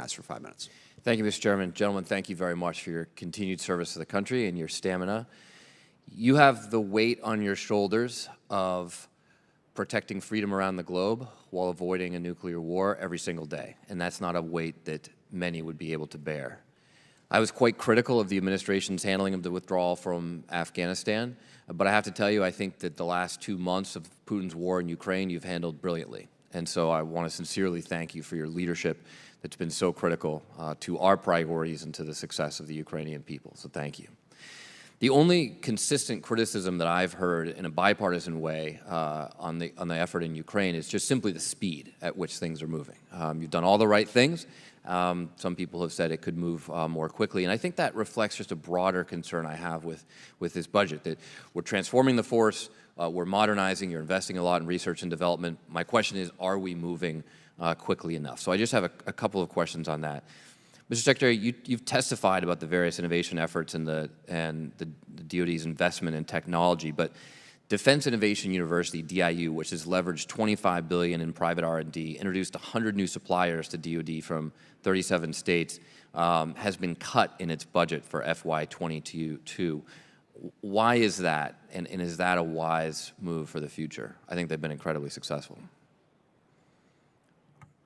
has for 5 minutes. Thank you, Mr. Chairman. Gentlemen, thank you very much for your continued service to the country and your stamina. You have the weight on your shoulders of protecting freedom around the globe while avoiding a nuclear war every single day, and that's not a weight that many would be able to bear. I was quite critical of the administration's handling of the withdrawal from Afghanistan, but I have to tell you, I think that the last 2 months of Putin's war in Ukraine, you've handled brilliantly. And so I want to sincerely thank you for your leadership that's been so critical to our priorities and to the success of the Ukrainian people. So thank you. The only consistent criticism that I've heard in a bipartisan way on the effort in Ukraine is just simply the speed at which things are moving. You've done all the right things. Some people have said it could move more quickly, and I think that reflects just a broader concern I have with this budget, that we're transforming the force, we're modernizing, you're investing a lot in research and development. My question is, are we moving quickly enough? So I just have a couple of questions on that. Mr. Secretary, you've testified about the various innovation efforts and the DoD's investment in technology, but Defense Innovation University, DIU, which has leveraged $25 billion in private R&D, introduced 100 new suppliers to DoD from 37 states, has been cut in its budget for FY22. Why is that, and is that a wise move for the future? I think they've been incredibly successful.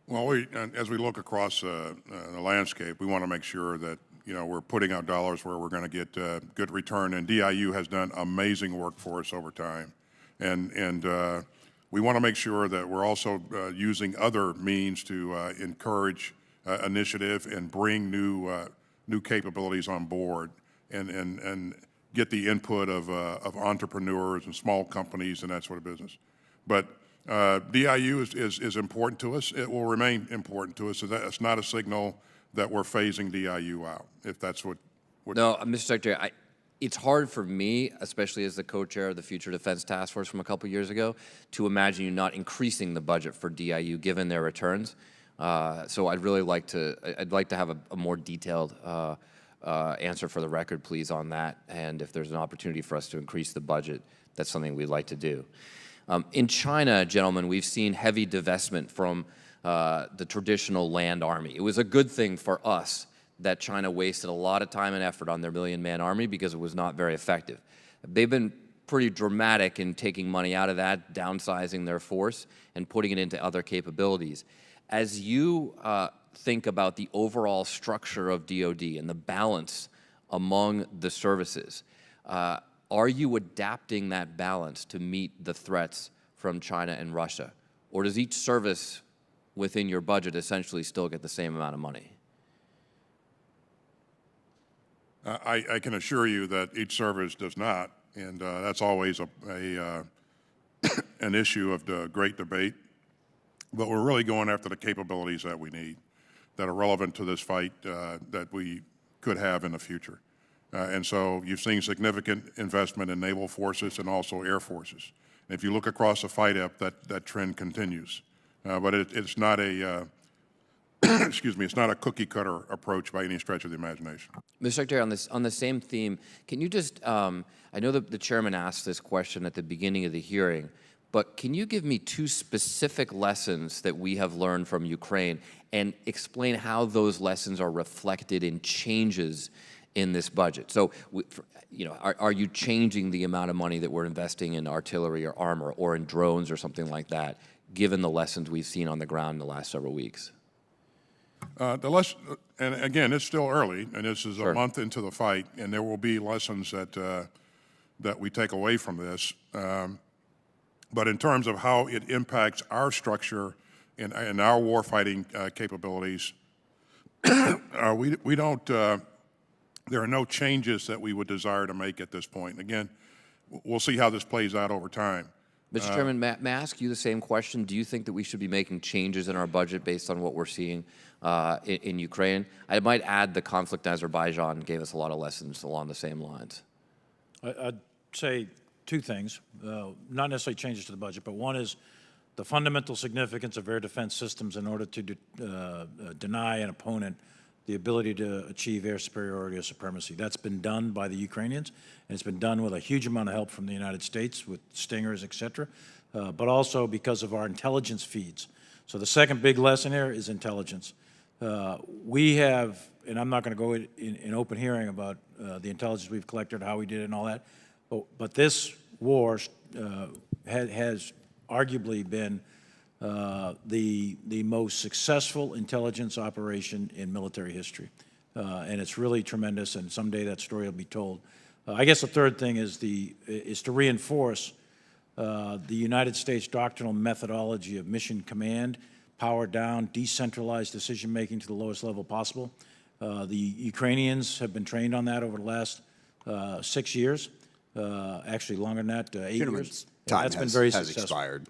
Well, as we look across the landscape, we want to make sure that we're putting out dollars where we're going to get good return. And DIU has done amazing work for us over time, and we want to make sure that we're also using other means to encourage initiative and bring new capabilities on board, and get the input of entrepreneurs and small companies and that sort of business. But DIU is important to us. It will remain important to us. So that's not a signal that we're phasing DIU out, if that's what No, Mr. Secretary, it's hard for me, especially as the co-chair of the Future Defense Task Force from a couple years ago, to imagine you not increasing the budget for DIU given their returns. So I'd like to have a more detailed answer for the record, please, on that. And if there's an opportunity for us to increase the budget, that's something we'd like to do. In China, gentlemen, we've seen heavy divestment from the traditional land army. It was a good thing for us that China wasted a lot of time and effort on their million-man army because it was not very effective. They've been pretty dramatic in taking money out of that, downsizing their force, and putting it into other capabilities. As you think about the overall structure of DoD and the balance among the services, are you adapting that balance to meet the threats from China and Russia? Or does each service within your budget essentially still get the same amount of money? I can assure you that each service does not, and that's always an issue of the great debate. But we're really going after the capabilities that we need, that are relevant to this fight that we could have in the future. And so you've seen significant investment in naval forces and also air forces. And if you look across the FIDEP, that trend continues. But it's not a excuse me, it's not a cookie-cutter approach by any stretch of the imagination. Mr. Secretary, on the same theme, can you just, I know that the chairman asked this question at the beginning of the hearing, but can you give me 2 specific lessons that we have learned from Ukraine and explain how those lessons are reflected in changes in this budget? So, are you changing the amount of money that we're investing in artillery or armor or in drones or something like that, given the lessons we've seen on the ground in the last several weeks? And again, it's still early, and this is Sure. a month into the fight, and there will be lessons that we take away from this. But in terms of how it impacts our structure and our warfighting capabilities, we don't. There are no changes that we would desire to make at this point. Again, we'll see how this plays out over time. Mr. Chairman, may I ask you the same question? Do you think that we should be making changes in our budget based on what we're seeing in Ukraine? I might add the conflict in Azerbaijan gave us a lot of lessons along the same lines. I'd say 2 things, not necessarily changes to the budget, but one is the fundamental significance of air defense systems in order to deny an opponent the ability to achieve air superiority or supremacy. That's been done by the Ukrainians, and it's been done with a huge amount of help from the United States with Stingers, et cetera, but also because of our intelligence feeds. So the second big lesson here is intelligence. We have, and I'm not going to go in open hearing about the intelligence we've collected, how we did it, and all that, but this war has arguably been the most successful intelligence operation in military history, and it's really tremendous. And someday that story will be told. I guess the third thing is to reinforce the United States doctrinal methodology of mission command, power down, decentralized decision-making to the lowest level possible. The Ukrainians have been trained on that over the last 6 years, actually longer than that, 8 years. Time That's been very has successful. expired.